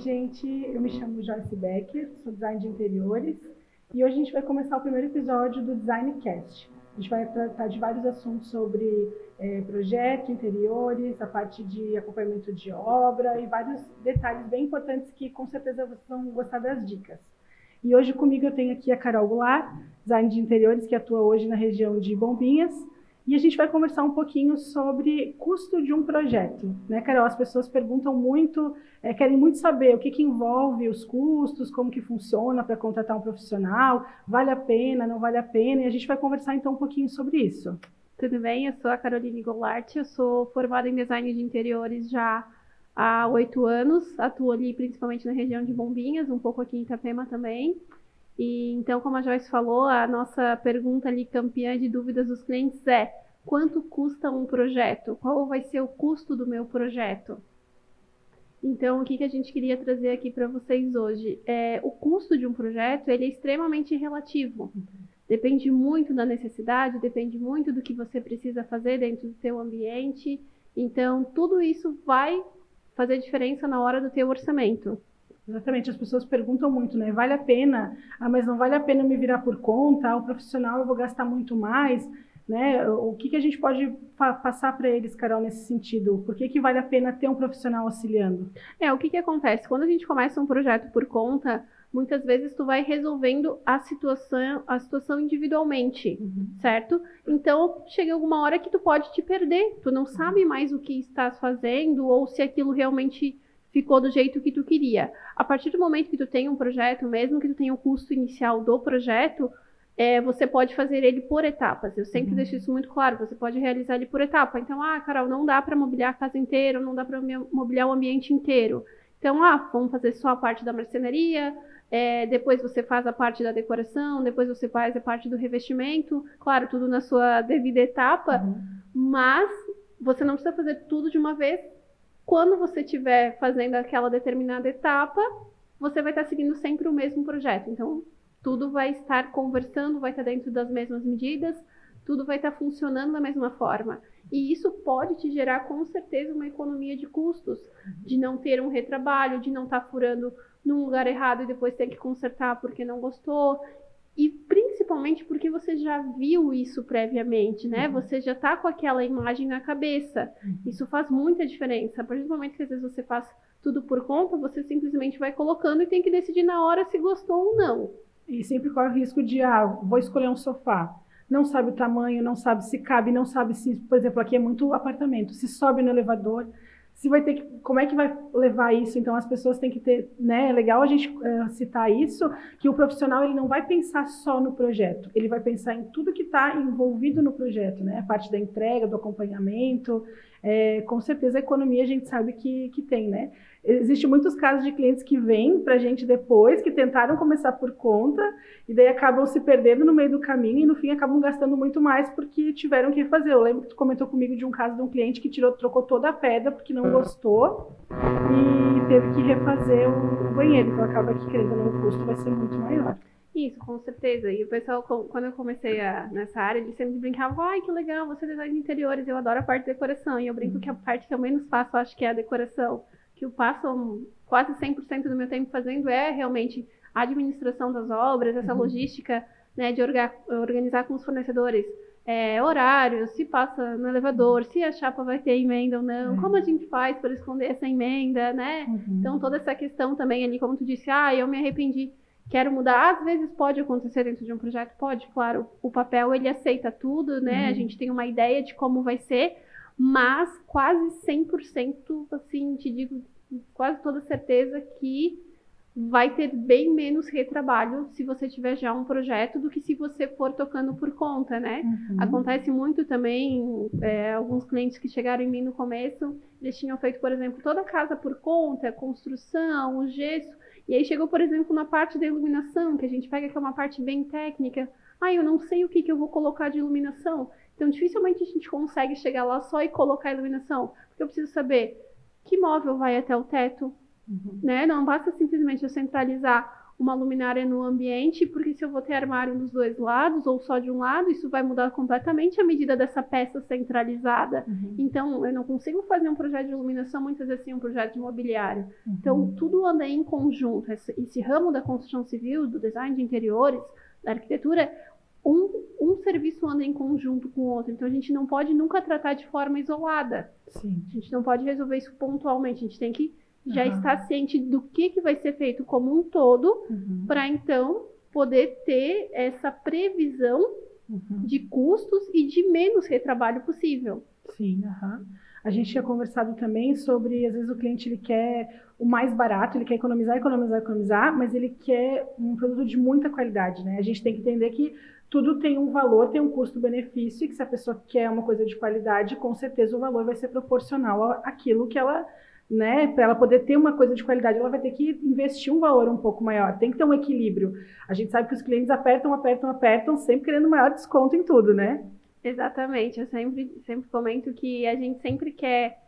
gente. Eu me chamo Joyce Becker, sou design de interiores e hoje a gente vai começar o primeiro episódio do Designcast. A gente vai tratar de vários assuntos sobre projeto, interiores, a parte de acompanhamento de obra e vários detalhes bem importantes que com certeza vocês vão gostar das dicas. E hoje comigo eu tenho aqui a Carol Goulart, design de interiores, que atua hoje na região de Bombinhas. E a gente vai conversar um pouquinho sobre custo de um projeto, né, Carol? As pessoas perguntam muito, querem muito saber o que envolve os custos, como que funciona para contratar um profissional, vale a pena, não vale a pena, e a gente vai conversar então um pouquinho sobre isso. Tudo bem? Eu sou a Caroline Goulart, eu sou formada em design de interiores já há 8 anos, atuo ali principalmente na região de Bombinhas, um pouco aqui em Itapema também. E então, como a Joyce falou, a nossa pergunta ali campeã de dúvidas dos clientes é: quanto custa um projeto? Qual vai ser o custo do meu projeto? Então, o que a gente queria trazer aqui para vocês hoje? O custo de um projeto, ele é extremamente relativo. Depende muito da necessidade, depende muito do que você precisa fazer dentro do seu ambiente. Então, tudo isso vai fazer diferença na hora do teu orçamento. Exatamente, as pessoas perguntam muito, né? Vale a pena? Mas não vale a pena me virar por conta? O profissional eu vou gastar muito mais, né? O que a gente pode passar para eles, Carol, nesse sentido? Por que vale a pena ter um profissional auxiliando? O que acontece? Quando a gente começa um projeto por conta, muitas vezes tu vai resolvendo a situação individualmente, certo? Então, chega alguma hora que tu pode te perder, tu não sabe mais o que estás fazendo ou se aquilo realmente ficou do jeito que tu queria. A partir do momento que tu tem um projeto, mesmo que tu tenha o custo inicial do projeto, você pode fazer ele por etapas. Eu sempre deixo isso muito claro, você pode realizar ele por etapa. Então, Carol, não dá para mobiliar a casa inteira, não dá para mobiliar o ambiente inteiro. Então, vamos fazer só a parte da marcenaria, depois você faz a parte da decoração, depois você faz a parte do revestimento, claro, tudo na sua devida etapa, mas você não precisa fazer tudo de uma vez. Quando você estiver fazendo aquela determinada etapa, você vai estar seguindo sempre o mesmo projeto. Então, tudo vai estar conversando, vai estar dentro das mesmas medidas, tudo vai estar funcionando da mesma forma. E isso pode te gerar, com certeza, uma economia de custos, de não ter um retrabalho, de não estar furando num lugar errado e depois ter que consertar porque não gostou. E principalmente porque você já viu isso previamente, né? Você já está com aquela imagem na cabeça. Isso faz muita diferença. A partir do momento que às vezes você faz tudo por conta, você simplesmente vai colocando e tem que decidir na hora se gostou ou não. E sempre corre o risco de, vou escolher um sofá. Não sabe o tamanho, não sabe se cabe, não sabe se, por exemplo, aqui é muito apartamento, se sobe no elevador, se vai ter que, como é que vai levar isso? Então as pessoas têm que ter, né? É legal a gente citar isso, que o profissional ele não vai pensar só no projeto, ele vai pensar em tudo que está envolvido no projeto, né? A parte da entrega, do acompanhamento, com certeza a economia a gente sabe que tem, né? Existem muitos casos de clientes que vêm para a gente depois, que tentaram começar por conta, e daí acabam se perdendo no meio do caminho e no fim acabam gastando muito mais porque tiveram que fazer. Eu lembro que tu comentou comigo de um caso de um cliente que trocou toda a pedra porque não gostou e teve que refazer o banheiro. Então acaba que, querendo ou não, o custo vai ser muito maior. Isso, com certeza. E o pessoal, quando eu comecei nessa área, eles sempre brincavam: ai, que legal, você é design de interiores, eu adoro a parte de decoração. E eu brinco que a parte que eu menos faço, eu acho que é a decoração. Que eu passo quase 100% do meu tempo fazendo é realmente a administração das obras, essa logística, né, de organizar com os fornecedores horários, se passa no elevador, se a chapa vai ter emenda ou não, como a gente faz para esconder essa emenda, né? Então, toda essa questão também ali, como tu disse, eu me arrependi, quero mudar. Às vezes pode acontecer dentro de um projeto, pode, claro, o papel ele aceita tudo, né? A gente tem uma ideia de como vai ser, mas quase 100%, assim, te digo, quase toda certeza que vai ter bem menos retrabalho se você tiver já um projeto do que se você for tocando por conta, né? Acontece muito também, alguns clientes que chegaram em mim no começo, eles tinham feito, por exemplo, toda a casa por conta, construção, o gesso, e aí chegou, por exemplo, na parte da iluminação, que a gente pega que é uma parte bem técnica. Eu não sei o que eu vou colocar de iluminação. Então, dificilmente a gente consegue chegar lá só e colocar a iluminação. Porque eu preciso saber que móvel vai até o teto, né? Não basta simplesmente eu centralizar uma luminária no ambiente, porque se eu vou ter armário nos dois lados ou só de um lado, isso vai mudar completamente a medida dessa peça centralizada. Então, eu não consigo fazer um projeto de iluminação, muitas vezes, um projeto de mobiliário. Então, tudo anda em conjunto. Esse ramo da construção civil, do design de interiores, da arquitetura, um serviço anda em conjunto com o outro. Então, a gente não pode nunca tratar de forma isolada. Sim. A gente não pode resolver isso pontualmente. A gente tem que já estar ciente do que vai ser feito como um todo, para então poder ter essa previsão de custos e de menos retrabalho possível. Sim, A gente tinha conversado também sobre, às vezes o cliente ele quer o mais barato, ele quer economizar, mas ele quer um produto de muita qualidade, né? A gente tem que entender que tudo tem um valor, tem um custo-benefício, e que se a pessoa quer uma coisa de qualidade, com certeza o valor vai ser proporcional àquilo que ela, né, para ela poder ter uma coisa de qualidade, ela vai ter que investir um valor um pouco maior, tem que ter um equilíbrio. A gente sabe que os clientes apertam, sempre querendo maior desconto em tudo, né? Exatamente, eu sempre comento que a gente sempre quer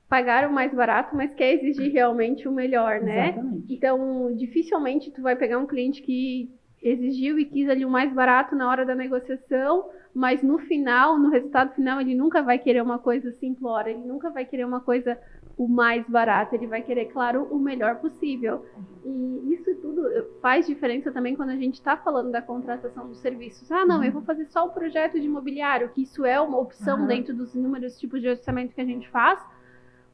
pagar o mais barato, mas quer exigir realmente o melhor, né? Exatamente. Então, dificilmente tu vai pegar um cliente que exigiu e quis ali o mais barato na hora da negociação, mas no final, no resultado final, ele nunca vai querer uma coisa simplória, ele nunca vai querer uma coisa o mais barato, ele vai querer, claro, o melhor possível. E isso tudo faz diferença também quando a gente está falando da contratação dos serviços. Ah, não, eu vou fazer só o projeto de imobiliário, que isso é uma opção dentro dos inúmeros tipos de orçamento que a gente faz,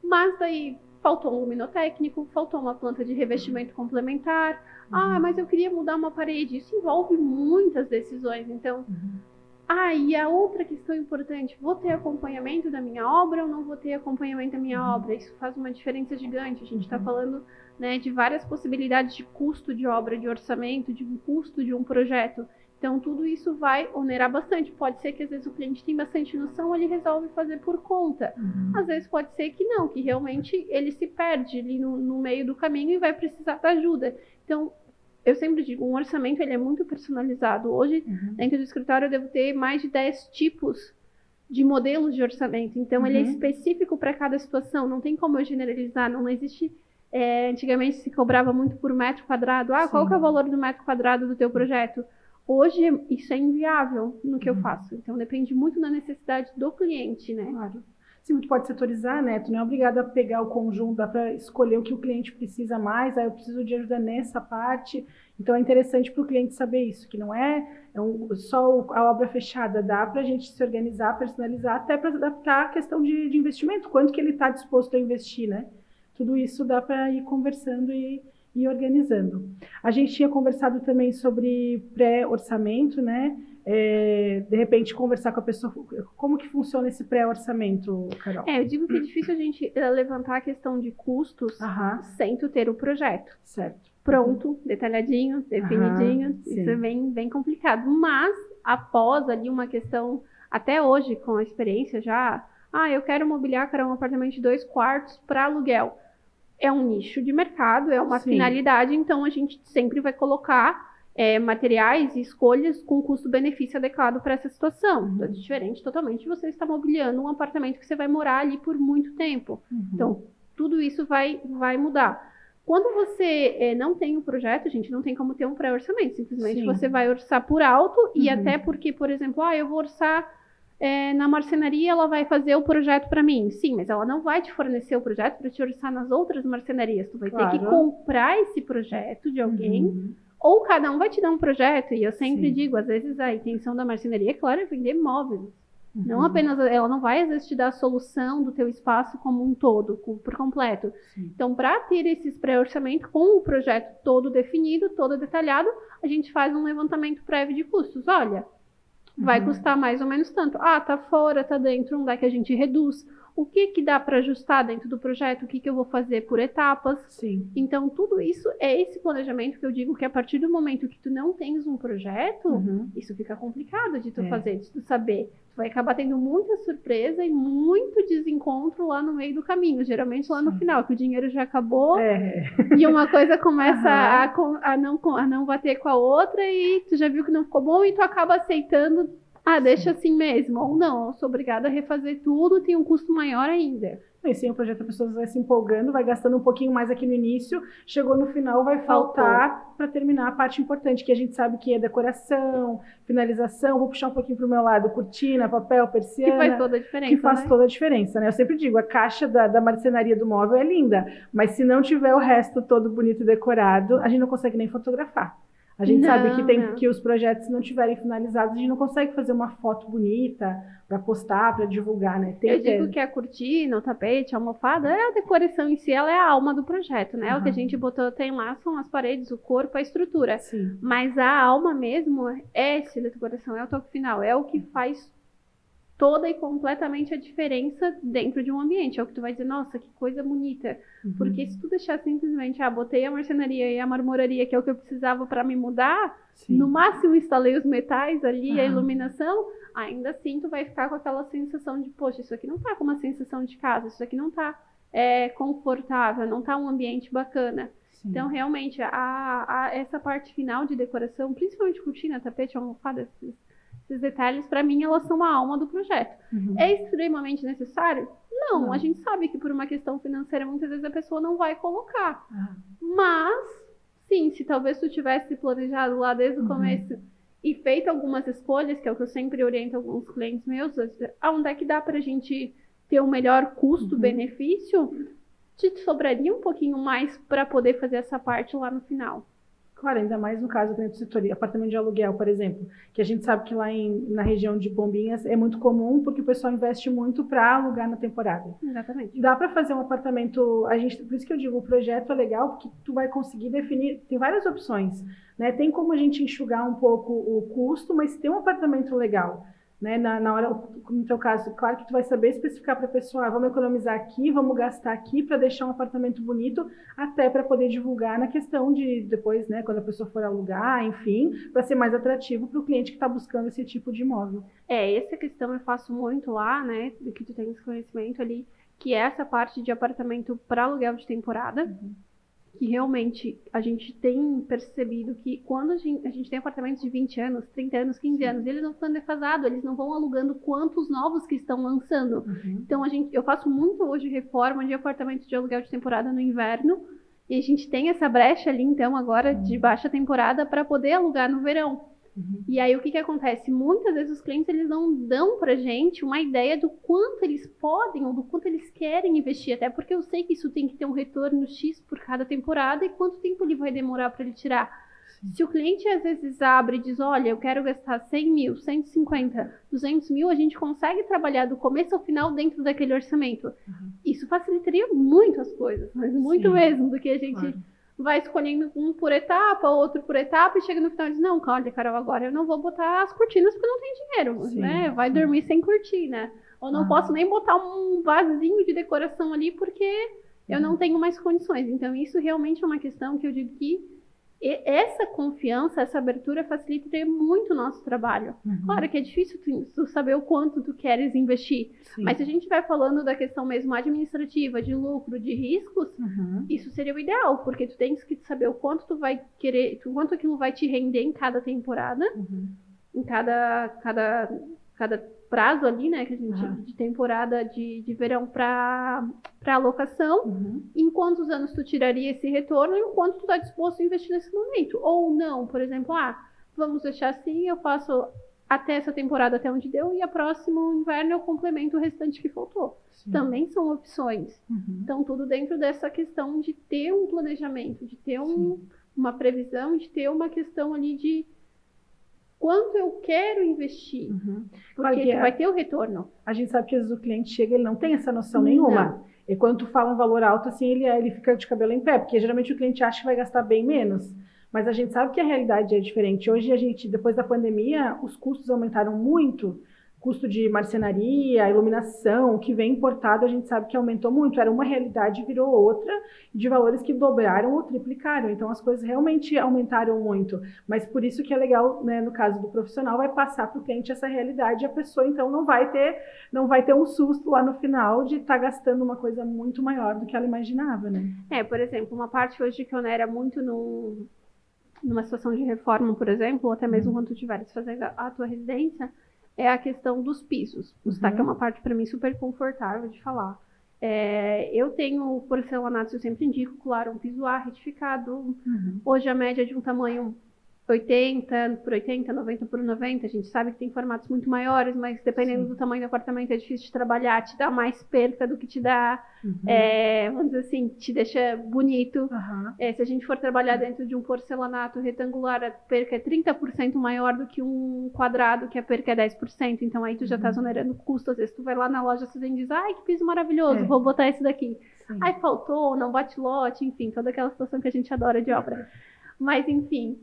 mas daí faltou um luminotécnico, faltou uma planta de revestimento complementar, mas eu queria mudar uma parede. Isso envolve muitas decisões, então... e a outra questão importante, vou ter acompanhamento da minha obra ou não vou ter acompanhamento da minha obra? Isso faz uma diferença gigante. A gente está falando, né, de várias possibilidades de custo de obra, de orçamento, de um custo de um projeto. Então, tudo isso vai onerar bastante. Pode ser que, às vezes, o cliente tem bastante noção, ele resolve fazer por conta. Às vezes, pode ser que não, que realmente ele se perde ali no meio do caminho e vai precisar da ajuda. Então, eu sempre digo, um orçamento ele é muito personalizado. Hoje, dentro do escritório, eu devo ter mais de 10 tipos de modelos de orçamento. Então, ele é específico para cada situação. Não tem como eu generalizar. Não existe... antigamente, se cobrava muito por metro quadrado. Qual que é o valor do metro quadrado do teu projeto? Hoje, isso é inviável no que eu faço. Então, depende muito da necessidade do cliente, né? Claro. Sim, tu pode setorizar, né? Tu não é obrigado a pegar o conjunto, dá para escolher o que o cliente precisa mais, eu preciso de ajuda nessa parte. Então, é interessante para o cliente saber isso, que não só a obra fechada, dá para a gente se organizar, personalizar, até para adaptar a questão de investimento, quanto que ele está disposto a investir, né? Tudo isso dá para ir conversando e organizando. A gente tinha conversado também sobre pré-orçamento, né? De repente, conversar com a pessoa, como que funciona esse pré-orçamento, Carol? Eu digo que é difícil a gente levantar a questão de custos sem tu ter o projeto. Certo. Pronto, detalhadinho, definidinho, isso é bem, bem complicado. Mas, após ali uma questão, até hoje, com a experiência já, eu quero mobiliar, um apartamento de 2 quartos para aluguel. É um nicho de mercado, é uma finalidade, então a gente sempre vai colocar materiais e escolhas com custo-benefício adequado para essa situação. É diferente totalmente de você estar mobiliando um apartamento que você vai morar ali por muito tempo. Então, tudo isso vai mudar. Quando você não tem um projeto, gente, não tem como ter um pré-orçamento. Simplesmente você vai orçar por alto e até porque, por exemplo, eu vou orçar na marcenaria, ela vai fazer o projeto para mim. Sim, mas ela não vai te fornecer o projeto para te orçar nas outras marcenarias. Tu vai ter que comprar esse projeto de alguém, ou cada um vai te dar um projeto. E eu sempre digo, às vezes a intenção da marcenaria, claro, é vender móveis. Não apenas, ela não vai às vezes te dar a solução do teu espaço como um todo, por completo. Então, para ter esses pré-orçamento com o projeto todo definido, todo detalhado, a gente faz um levantamento prévio de custos. Olha, vai custar mais ou menos tanto. Tá fora, tá dentro, onde é que a gente reduz? O que dá para ajustar dentro do projeto? O que eu vou fazer por etapas? Então, tudo isso é esse planejamento que eu digo que a partir do momento que tu não tens um projeto, isso fica complicado de tu fazer, de tu saber. Tu vai acabar tendo muita surpresa e muito desencontro lá no meio do caminho, geralmente lá no final, que o dinheiro já acabou e uma coisa começa a não bater com a outra e tu já viu que não ficou bom e tu acaba aceitando deixa assim mesmo. Ou não, eu sou obrigada a refazer tudo, tem um custo maior ainda. E sim, o projeto a pessoa vai se empolgando, vai gastando um pouquinho mais aqui no início, chegou no final, vai faltar para terminar a parte importante, que a gente sabe que é decoração, finalização, vou puxar um pouquinho para o meu lado, cortina, papel, persiana. Que faz toda a diferença, Que faz toda a diferença, né? Eu sempre digo, a caixa da marcenaria do móvel é linda, mas se não tiver o resto todo bonito e decorado, a gente não consegue nem fotografar. A gente sabe que os projetos, se não tiverem finalizados, a gente não consegue fazer uma foto bonita para postar, para divulgar, né? Eu digo que a cortina, o tapete, a almofada, a decoração em si, ela é a alma do projeto, né? O que a gente botou, tem lá são as paredes, o corpo, a estrutura. Sim. Mas a alma mesmo é essa decoração, é o toque final, é o que faz toda e completamente a diferença dentro de um ambiente. É o que tu vai dizer, nossa, que coisa bonita. Porque se tu deixar simplesmente, botei a marcenaria e a marmoraria, que é o que eu precisava para me mudar, no máximo instalei os metais ali, a iluminação, ainda assim tu vai ficar com aquela sensação de, poxa, isso aqui não tá com uma sensação de casa, isso aqui não tá confortável, não tá um ambiente bacana. Sim. Então, realmente, essa parte final de decoração, principalmente cortina, tapete, almofada, esses detalhes, para mim, elas são a alma do projeto. É extremamente necessário? Não, a gente sabe que por uma questão financeira, muitas vezes a pessoa não vai colocar. Mas, sim, se talvez tu tivesse planejado lá desde o começo e feito algumas escolhas, que é o que eu sempre oriento alguns clientes meus, onde é que dá pra gente ter o melhor custo-benefício, te sobraria um pouquinho mais para poder fazer essa parte lá no final. Claro, ainda mais no caso do setor, apartamento de aluguel, por exemplo, que a gente sabe que lá na região de Bombinhas é muito comum, porque o pessoal investe muito para alugar na temporada. Exatamente. Dá para fazer um apartamento, por isso que eu digo, o projeto é legal, porque tu vai conseguir definir, tem várias opções, né? Tem como a gente enxugar um pouco o custo, mas tem um apartamento legal. Né, na hora, no teu caso, claro que tu vai saber especificar para a pessoa, vamos economizar aqui, vamos gastar aqui para deixar um apartamento bonito, até para poder divulgar na questão de depois, né, quando a pessoa for alugar, enfim, para ser mais atrativo para o cliente que está buscando esse tipo de imóvel. Essa questão eu faço muito lá, né, do que tu tem esse conhecimento ali, que é essa parte de apartamento para aluguel de temporada, que realmente a gente tem percebido que quando a gente tem apartamentos de 20 anos, 30 anos, 15 anos, eles não estão defasados, eles não vão alugando quantos novos que estão lançando. Então, eu faço muito hoje reforma de apartamentos de aluguel de temporada no inverno, e a gente tem essa brecha ali, então, agora de baixa temporada para poder alugar no verão. E aí, o que acontece? Muitas vezes os clientes, eles não dão pra gente uma ideia do quanto eles podem ou do quanto eles querem investir, até porque eu sei que isso tem que ter um retorno X por cada temporada e quanto tempo ele vai demorar para ele tirar. Se o cliente às vezes abre e diz, olha, eu quero gastar 100 mil, 150, 200 mil, a gente consegue trabalhar do começo ao final dentro daquele orçamento. Isso facilitaria muito as coisas, mas muito mesmo, do que a gente... vai escolhendo um por etapa, outro por etapa, e chega no final e diz, não, olha, Carol, agora eu não vou botar as cortinas porque eu não tenho dinheiro, né? Vai dormir sem cortina. Ou não posso nem botar um vasinho de decoração ali porque eu não tenho mais condições. Então, isso realmente é uma questão que eu digo que essa confiança, essa abertura facilita muito o nosso trabalho. Claro que é difícil tu saber o quanto tu queres investir, mas se a gente vai falando da questão mesmo administrativa, de lucro, de riscos, isso seria o ideal, porque tu tens que saber o quanto tu vai querer, o quanto aquilo vai te render em cada temporada, em cada prazo ali, né, que a gente de temporada de verão para alocação, em quantos anos tu tiraria esse retorno e o quanto tu está disposto a investir nesse momento. Ou não, por exemplo, vamos deixar assim, eu faço até essa temporada, até onde deu, e a próximo inverno eu complemento o restante que faltou. Também são opções. Então, tudo dentro dessa questão de ter um planejamento, de ter uma previsão, de ter uma questão ali de quanto eu quero investir, porque tu vai ter o retorno. A gente sabe que às vezes o cliente chega, ele não tem essa noção nenhuma. E quando tu fala um valor alto, assim, ele fica de cabelo em pé, porque geralmente o cliente acha que vai gastar bem menos. Mas a gente sabe que a realidade é diferente. Hoje, depois da pandemia, os custos aumentaram muito. Custo de marcenaria, iluminação, o que vem importado, a gente sabe que aumentou muito. Era uma realidade e virou outra, de valores que dobraram ou triplicaram. Então, as coisas realmente aumentaram muito. Mas por isso que é legal, né, no caso do profissional, vai passar para o cliente essa realidade e a pessoa, então, não vai ter um susto lá no final de estar gastando uma coisa muito maior do que ela imaginava, né? Por exemplo, uma parte hoje que onera muito numa situação de reforma, por exemplo, ou até mesmo quando tu estiveres fazendo a tua residência, é a questão dos pisos. O destaque é uma parte para mim super confortável de falar. Eu tenho porcelanato, eu sempre indico, claro, um piso A retificado. Hoje a média de um tamanho 80 por 80, 90 por 90, a gente sabe que tem formatos muito maiores, mas dependendo do tamanho do apartamento é difícil de trabalhar, te dá mais perca do que te dá, vamos dizer assim, te deixa bonito. Se a gente for trabalhar dentro de um porcelanato retangular, a perca é 30% maior do que um quadrado, que a perca é 10%, então aí tu já tá exonerando custo. Às vezes tu vai lá na loja e diz, ai, que piso maravilhoso, vou botar esse daqui. Ai, faltou, não bate lote, enfim, toda aquela situação que a gente adora de obra. Mas, enfim...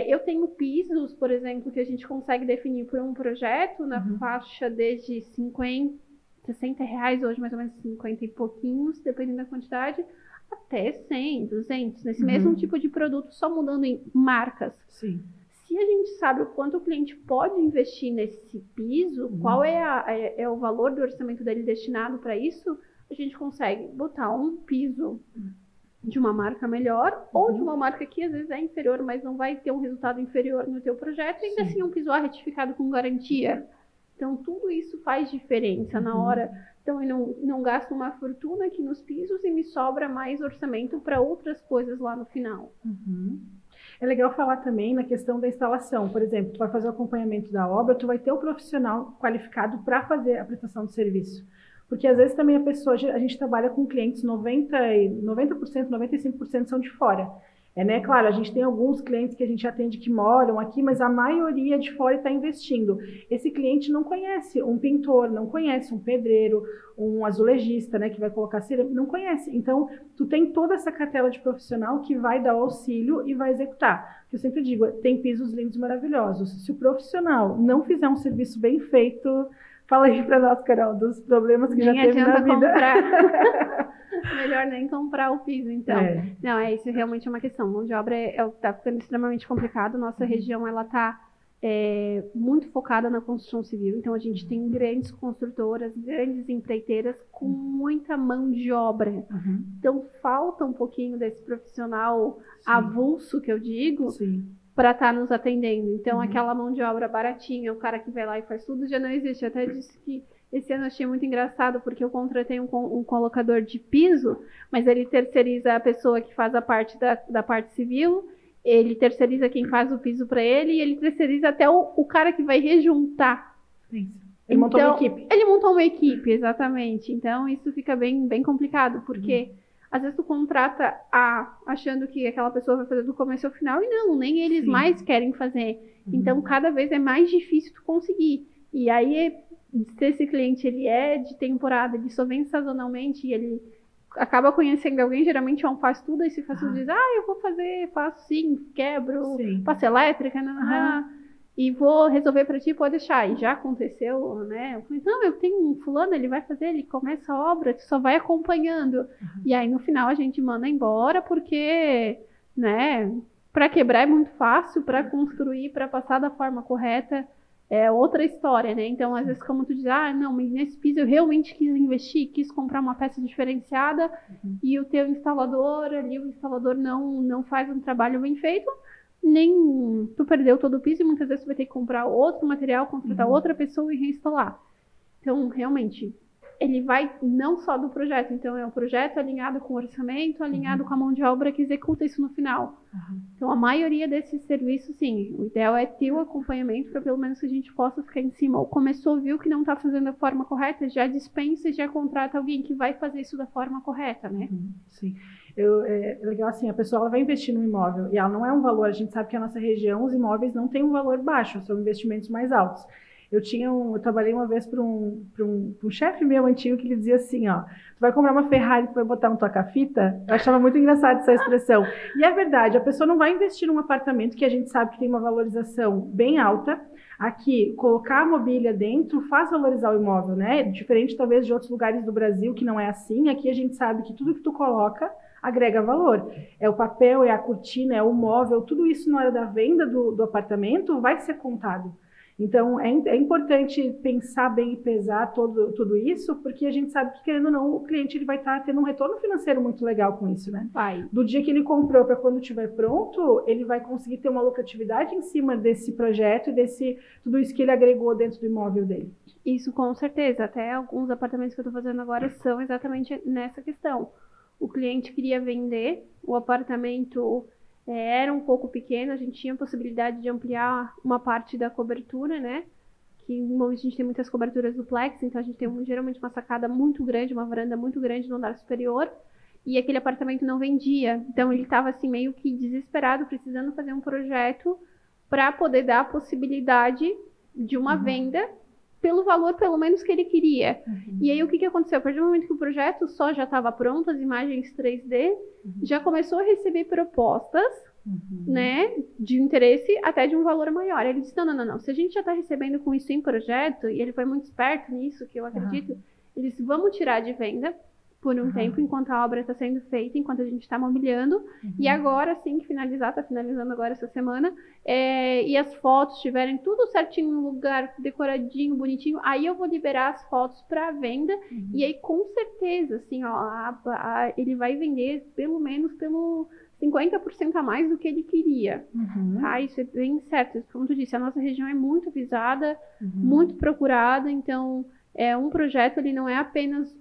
eu tenho pisos, por exemplo, que a gente consegue definir por um projeto na faixa desde 50, 60 reais, hoje mais ou menos 50 e pouquinhos, dependendo da quantidade, até 100, 200, nesse mesmo tipo de produto, só mudando em marcas. Sim. Se a gente sabe o quanto o cliente pode investir nesse piso, qual é o valor do orçamento dele destinado para isso, a gente consegue botar um piso de uma marca melhor ou de uma marca que às vezes é inferior, mas não vai ter um resultado inferior no teu projeto, e ainda assim um piso A retificado com garantia. Então tudo isso faz diferença na hora. Então eu não gasto uma fortuna aqui nos pisos e me sobra mais orçamento para outras coisas lá no final. É legal falar também na questão da instalação. Por exemplo, tu vai fazer o acompanhamento da obra, tu vai ter o profissional qualificado para fazer a prestação de serviço. Porque às vezes também a gente trabalha com clientes 90%, 95% são de fora. Né? Claro, a gente tem alguns clientes que a gente atende que moram aqui, mas a maioria de fora está investindo. Esse cliente não conhece um pintor, não conhece um pedreiro, um azulejista, né, que vai colocar cerâmica, não conhece. Então, tu tem toda essa cartela de profissional que vai dar auxílio e vai executar. Eu sempre digo, tem pisos lindos e maravilhosos. Se o profissional não fizer um serviço bem feito... Fala aí pra nós, Carol, dos problemas que nem já teve na vida. Comprar. Melhor nem comprar o piso, então. Não, isso realmente é uma questão. Mão de obra tá ficando extremamente complicado. Nossa região, ela tá muito focada na construção civil. Então, a gente tem grandes construtoras, grandes empreiteiras com muita mão de obra. Então, falta um pouquinho desse profissional avulso, que eu digo, para estar nos atendendo. Então, aquela mão de obra baratinha, o cara que vai lá e faz tudo, já não existe. Eu até disse que esse ano eu achei muito engraçado, porque eu contratei um colocador de piso, mas ele terceiriza a pessoa que faz a parte da parte civil, ele terceiriza quem faz o piso para ele, e ele terceiriza até o cara que vai rejuntar. Ele montou uma equipe. Ele montou uma equipe, exatamente. Então, isso fica bem, bem complicado, porque... Às vezes tu contrata achando que aquela pessoa vai fazer do começo ao final, e não, nem eles mais querem fazer. Então, cada vez é mais difícil tu conseguir. E aí, se esse cliente ele é de temporada, ele só vem sazonalmente, e ele acaba conhecendo alguém, geralmente é um faz tudo, e se faz tudo diz, eu vou fazer, faço sim, quebro, passo elétrica, e vou resolver para ti, pode deixar. E já aconteceu, né? Eu falei, não, eu tenho um fulano, ele vai fazer, ele começa a obra, tu só vai acompanhando. E aí, no final, a gente manda embora, porque, né, para quebrar é muito fácil, para construir, para passar da forma correta, é outra história, né? Então, às vezes, como tu diz, não, mas nesse piso eu realmente quis investir, quis comprar uma peça diferenciada, e o teu instalador ali, o instalador não faz um trabalho bem feito, nem tu perdeu todo o piso, e muitas vezes tu vai ter que comprar outro material, contratar outra pessoa e reinstalar. Então, realmente, ele vai não só do projeto, então é um projeto alinhado com o orçamento, alinhado com a mão de obra que executa isso no final. Então, a maioria desses serviços, sim, o ideal é ter o acompanhamento para pelo menos que a gente possa ficar em cima. Ou começou, viu que não está fazendo da forma correta, já dispensa e já contrata alguém que vai fazer isso da forma correta, né? Sim. É legal assim, a pessoa ela vai investir no imóvel e ela não é um valor, a gente sabe que a nossa região, os imóveis não têm um valor baixo, são investimentos mais altos. Eu trabalhei uma vez para um chefe meu antigo que ele dizia assim, tu vai comprar uma Ferrari que vai botar no toca-fita? Eu achava muito engraçado essa expressão. E é verdade, a pessoa não vai investir num apartamento que a gente sabe que tem uma valorização bem alta. Aqui, colocar a mobília dentro faz valorizar o imóvel, né? Diferente talvez de outros lugares do Brasil que não é assim. Aqui a gente sabe que tudo que tu coloca agrega valor. É o papel, é a cortina, é o móvel, tudo isso na hora da venda do apartamento vai ser contado. Então, é importante pensar bem e pesar tudo isso, porque a gente sabe que, querendo ou não, o cliente ele vai estar tendo um retorno financeiro muito legal com isso, né? Vai. Do dia que ele comprou para quando estiver pronto, ele vai conseguir ter uma lucratividade em cima desse projeto e tudo isso que ele agregou dentro do imóvel dele. Isso com certeza. Até alguns apartamentos que eu estou fazendo agora são exatamente nessa questão. O cliente queria vender, o apartamento era um pouco pequeno, a gente tinha a possibilidade de ampliar uma parte da cobertura, né? Que normalmente a gente tem muitas coberturas duplex, então a gente tem geralmente uma sacada muito grande, uma varanda muito grande no andar superior, e aquele apartamento não vendia. Então ele estava assim meio que desesperado, precisando fazer um projeto para poder dar a possibilidade de uma venda pelo valor, pelo menos, que ele queria. E aí, o que aconteceu? A partir do momento que o projeto só já estava pronto, as imagens 3D, já começou a receber propostas, né, de interesse até de um valor maior. Ele disse, não. Se a gente já está recebendo com isso em projeto, e ele foi muito esperto nisso, que eu acredito, ele disse, vamos tirar de venda por um tempo, enquanto a obra está sendo feita, enquanto a gente está mobiliando, e agora sim que finalizar, está finalizando agora essa semana, e as fotos estiverem tudo certinho no lugar, decoradinho, bonitinho, aí eu vou liberar as fotos para venda, e aí com certeza, assim, ó, ele vai vender pelo menos pelo 50% a mais do que ele queria, tá? Isso é bem certo, como tu disse, a nossa região é muito visada, muito procurada, então, um projeto, ele não é apenas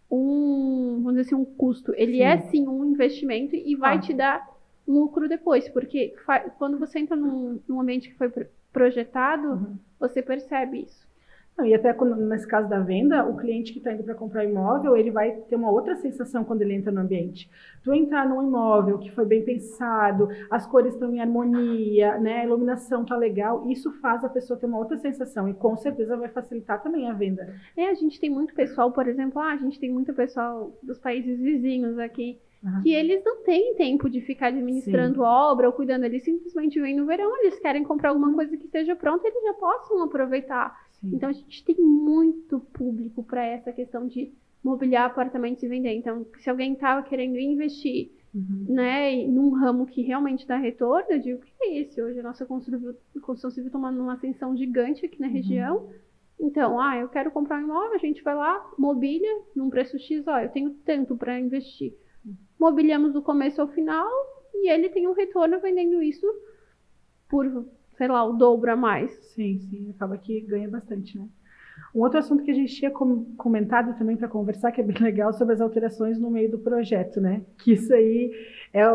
vamos dizer assim, um custo. Ele é sim um investimento e vai te dar lucro depois, porque quando você entra num ambiente que foi projetado, você percebe isso. Não, e até nesse caso da venda, o cliente que está indo para comprar imóvel, ele vai ter uma outra sensação quando ele entra no ambiente. Tu entrar num imóvel que foi bem pensado, as cores estão em harmonia, né, a iluminação está legal, isso faz a pessoa ter uma outra sensação e com certeza vai facilitar também a venda. A gente tem muito pessoal, por exemplo, a gente tem muito pessoal dos países vizinhos aqui, que eles não têm tempo de ficar administrando obra ou cuidando, eles simplesmente vêm no verão, eles querem comprar alguma coisa que esteja pronta, eles já possam aproveitar. Então a gente tem muito público para essa questão de mobiliar apartamentos e vender. Então, se alguém estava querendo investir, né, num ramo que realmente dá retorno, eu digo que é esse. Hoje a nossa construção civil tomando uma ascensão gigante aqui na região. Então, eu quero comprar um imóvel, a gente vai lá, mobília num preço X, eu tenho tanto para investir. Mobiliamos do começo ao final e ele tem um retorno vendendo isso por, sei lá, o dobro a mais. Sim, acaba que ganha bastante, né? Um outro assunto que a gente tinha comentado também para conversar, que é bem legal, sobre as alterações no meio do projeto, né? Que isso aí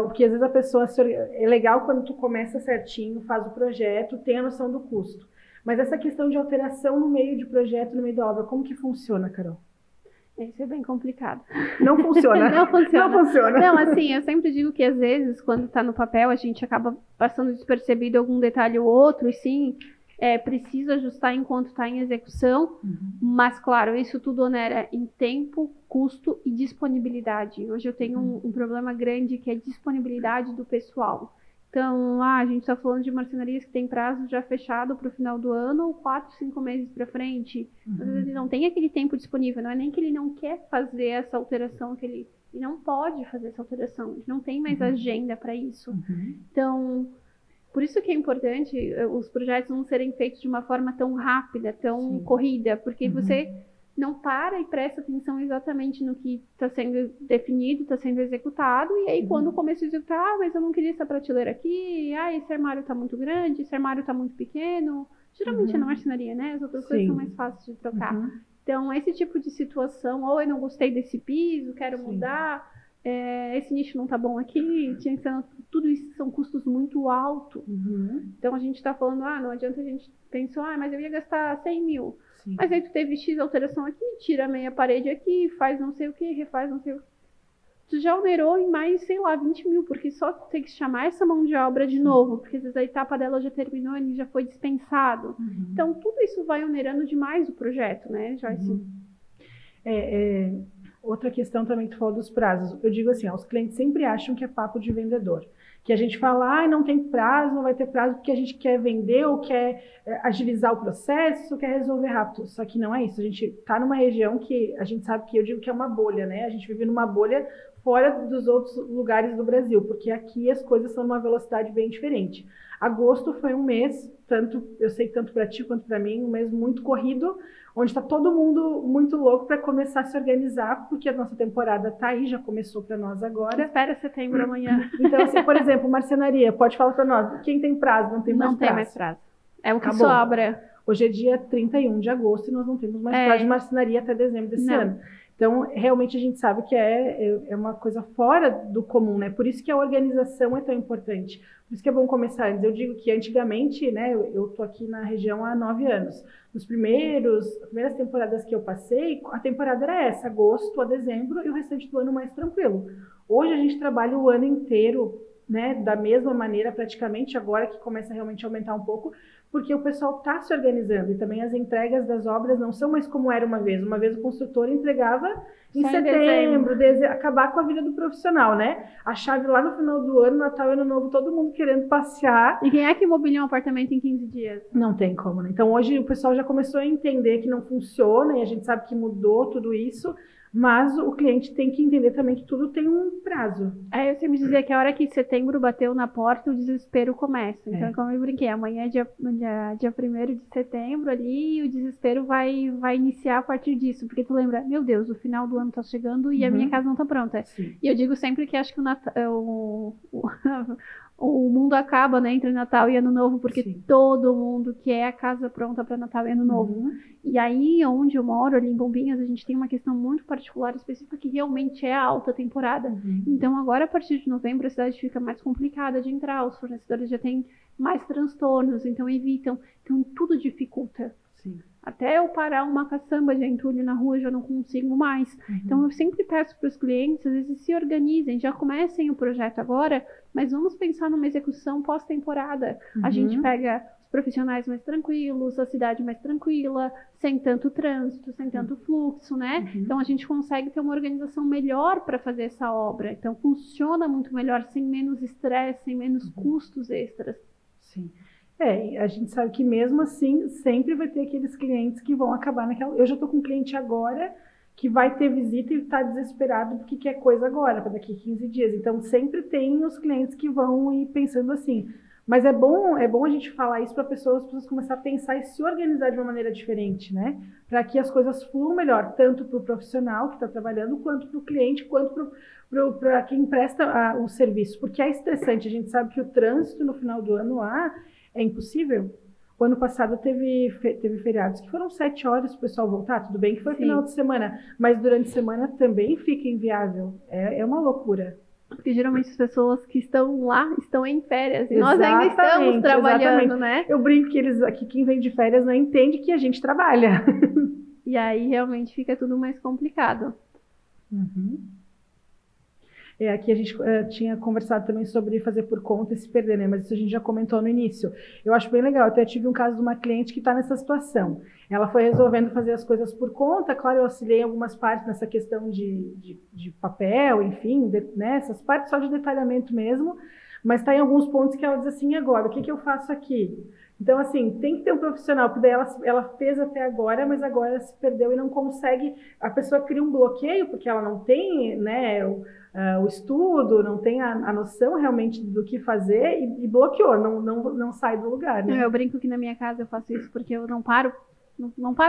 porque às vezes a pessoa é legal quando tu começa certinho, faz o projeto, tem a noção do custo. Mas essa questão de alteração no meio de projeto, no meio da obra, como que funciona, Carol? Isso é bem complicado. Não funciona. Não funciona. Não, assim, eu sempre digo que às vezes, quando está no papel, a gente acaba passando despercebido algum detalhe ou outro, e sim, precisa ajustar enquanto está em execução, mas, claro, isso tudo onera em tempo, custo e disponibilidade. Hoje eu tenho um problema grande que é a disponibilidade do pessoal. Então, a gente está falando de marcenarias que tem prazo já fechado para o final do ano, ou 4, 5 meses para frente. Às vezes ele não tem aquele tempo disponível, não é nem que ele não quer fazer essa alteração, que ele não pode fazer essa alteração, ele não tem mais agenda para isso. Então, por isso que é importante os projetos não serem feitos de uma forma tão rápida, tão corrida, porque você não para e presta atenção exatamente no que está sendo definido, está sendo executado, e aí quando começa a executar, mas eu não queria essa prateleira aqui, esse armário está muito grande, esse armário está muito pequeno, geralmente é na marcenaria, né? As outras coisas são mais fáceis de trocar. Então, esse tipo de situação, ou eu não gostei desse piso, quero mudar, esse nicho não está bom aqui, tudo isso são custos muito altos. Então, a gente está falando, não adianta a gente pensar, mas eu ia gastar 100 mil. Mas aí tu teve X alteração aqui, tira meia parede aqui, faz não sei o que, refaz não sei o que. Tu já onerou em mais, sei lá, 20 mil, porque só tu tem que chamar essa mão de obra de novo, porque às vezes a etapa dela já terminou, ele já foi dispensado. Então, tudo isso vai onerando demais o projeto, né, Joyce? Outra questão também que tu falou dos prazos. Eu digo assim, os clientes sempre acham que é papo de vendedor. Que a gente fala, não tem prazo, não vai ter prazo, porque a gente quer vender ou quer agilizar o processo, quer resolver rápido. Só que não é isso. A gente está numa região que a gente sabe que eu digo que é uma bolha, né? A gente vive numa bolha fora dos outros lugares do Brasil, porque aqui as coisas são numa velocidade bem diferente. Agosto foi um mês, eu sei tanto para ti quanto para mim, um mês muito corrido, onde está todo mundo muito louco para começar a se organizar, porque a nossa temporada está aí, já começou para nós agora. Espera setembro amanhã. Então, assim, por exemplo, marcenaria, pode falar para nós, quem tem prazo, não tem mais prazo. Não tem mais prazo. É o que Acabou. sobra. Hoje é dia 31 de agosto e nós não temos mais prazo de marcenaria até dezembro desse ano. Então, realmente a gente sabe que é uma coisa fora do comum, né? Por isso que a organização é tão importante. Por isso que é bom começar antes. Eu digo que antigamente, né? Eu tô aqui na região há 9 anos. As primeiras temporadas que eu passei, a temporada era essa, agosto a dezembro, e o restante do ano mais tranquilo. Hoje a gente trabalha o ano inteiro, né? Da mesma maneira, praticamente, agora que começa realmente a aumentar um pouco, porque o pessoal está se organizando e também as entregas das obras não são mais como era uma vez. Uma vez o construtor entregava em setembro, acabar com a vida do profissional, né? A chave lá no final do ano, Natal e Ano Novo, todo mundo querendo passear. E quem é que imobilia um apartamento em 15 dias? Não tem como, né? Então hoje o pessoal já começou a entender que não funciona e a gente sabe que mudou tudo isso. Mas o cliente tem que entender também que tudo tem um prazo. Eu sempre dizia que a hora que setembro bateu na porta, o desespero começa. Então, como eu brinquei, amanhã é dia 1º de setembro ali, e o desespero vai iniciar a partir disso. Porque tu lembra, meu Deus, o final do ano tá chegando e a minha casa não tá pronta. Sim. E eu digo sempre que acho que o mundo acaba, né, entre Natal e Ano Novo, porque todo mundo quer a casa pronta para Natal e Ano Novo. E aí, onde eu moro, ali em Bombinhas, a gente tem uma questão muito particular, específica, que realmente é a alta temporada. Então, agora, a partir de novembro, a cidade fica mais complicada de entrar, os fornecedores já têm mais transtornos, então evitam. Então, tudo dificulta. Sim. Até eu parar uma caçamba de entulho na rua, eu já não consigo mais. Então, eu sempre peço para os clientes, às vezes, se organizem, já comecem o projeto agora, mas vamos pensar numa execução pós-temporada. A gente pega os profissionais mais tranquilos, a cidade mais tranquila, sem tanto trânsito, sem tanto fluxo, né? Então, a gente consegue ter uma organização melhor para fazer essa obra. Então, funciona muito melhor, sem menos estresse, sem menos custos extras. Sim. A gente sabe que mesmo assim, sempre vai ter aqueles clientes que vão acabar naquela... Eu já estou com um cliente agora que vai ter visita e está desesperado porque quer coisa agora, para daqui 15 dias. Então, sempre tem os clientes que vão ir pensando assim. Mas é bom a gente falar isso para as pessoas começarem a pensar e se organizar de uma maneira diferente, né? Para que as coisas fluam melhor, tanto para o profissional que está trabalhando, quanto para o cliente, quanto para quem presta o serviço. Porque é estressante, a gente sabe que o trânsito no final do ano é impossível. O ano passado teve feriados que foram 7 horas para o pessoal voltar. Tudo bem que foi final de semana, mas durante a semana também fica inviável. É uma loucura. Porque geralmente as pessoas que estão lá estão em férias e nós ainda estamos trabalhando, né? Eu brinco que quem vem de férias não entende que a gente trabalha. E aí realmente fica tudo mais complicado. Aqui a gente tinha conversado também sobre fazer por conta e se perder, né? Mas isso a gente já comentou no início. Eu acho bem legal. Eu até tive um caso de uma cliente que está nessa situação. Ela foi resolvendo fazer as coisas por conta. Claro, eu auxiliei algumas partes nessa questão de papel, enfim, né? Essas partes só de detalhamento mesmo. Mas está em alguns pontos que ela diz assim, agora, o que eu faço aqui? Então, assim, tem que ter um profissional, porque daí ela fez até agora, mas agora se perdeu e não consegue. A pessoa cria um bloqueio, porque ela não tem, né, o estudo, não tem a noção realmente do que fazer e bloqueou, não sai do lugar, né? Eu brinco que na minha casa eu faço isso porque eu não paro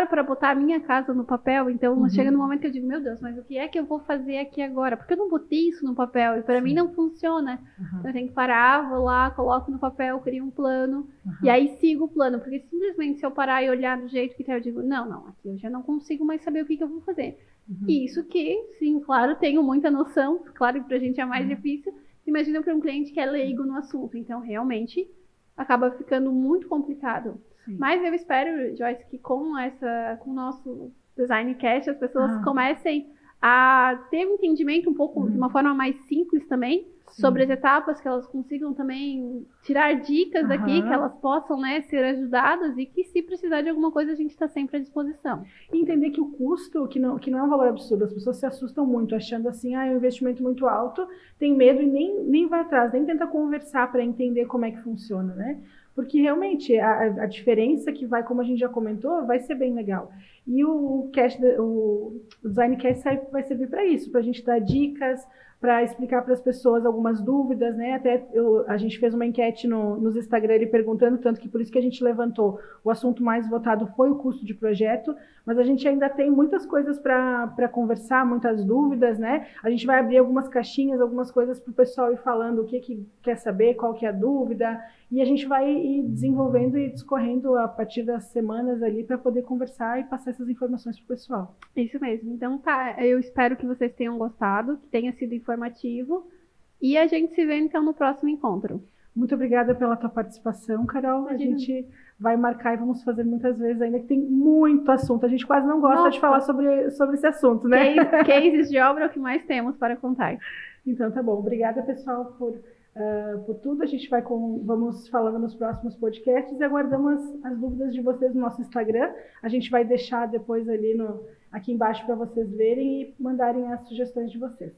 para botar a minha casa no papel, então chega no momento que eu digo, meu Deus, mas o que é que eu vou fazer aqui agora? Porque eu não botei isso no papel e para mim não funciona. Então eu tenho que parar, vou lá, coloco no papel, crio um plano e aí sigo o plano, porque simplesmente se eu parar e olhar do jeito que tá, eu digo, não, aqui eu já não consigo mais saber o que eu vou fazer. E isso que, sim, claro, tenho muita noção, claro que pra gente é mais difícil, imagina para um cliente que é leigo no assunto, então realmente acaba ficando muito complicado. Sim. Mas eu espero, Joyce, que com o nosso Design Cast as pessoas comecem a ter um entendimento um pouco de uma forma mais simples também sobre as etapas, que elas consigam também tirar dicas daqui, que elas possam, né, ser ajudadas e que se precisar de alguma coisa a gente está sempre à disposição. E entender que o custo, que não é um valor absurdo, as pessoas se assustam muito achando assim, é um investimento muito alto, tem medo e nem vai atrás, nem tenta conversar para entender como é que funciona, né? Porque realmente a diferença que vai, como a gente já comentou, vai ser bem legal. E o Designcast vai servir para isso, para a gente dar dicas, para explicar para as pessoas algumas dúvidas, né? Até a gente fez uma enquete nos Instagram ele perguntando, tanto que por isso que a gente levantou, o assunto mais votado foi o custo de projeto, mas a gente ainda tem muitas coisas para conversar, muitas dúvidas, né? A gente vai abrir algumas caixinhas, algumas coisas para o pessoal ir falando o que quer saber, qual que é a dúvida, e a gente vai ir desenvolvendo e discorrendo a partir das semanas ali para poder conversar e passar essas informações para o pessoal. Isso mesmo. Então tá, eu espero que vocês tenham gostado, que tenha sido informativo, e a gente se vê então no próximo encontro. Muito obrigada pela tua participação, Carol. A gente vai marcar e vamos fazer muitas vezes ainda, que tem muito assunto. A gente quase não gosta de falar sobre esse assunto, né? Cases de obra é o que mais temos para contar. Então tá bom. Obrigada, pessoal, por tudo. A gente vamos falando nos próximos podcasts e aguardamos as dúvidas de vocês no nosso Instagram. A gente vai deixar depois ali aqui embaixo para vocês verem e mandarem as sugestões de vocês.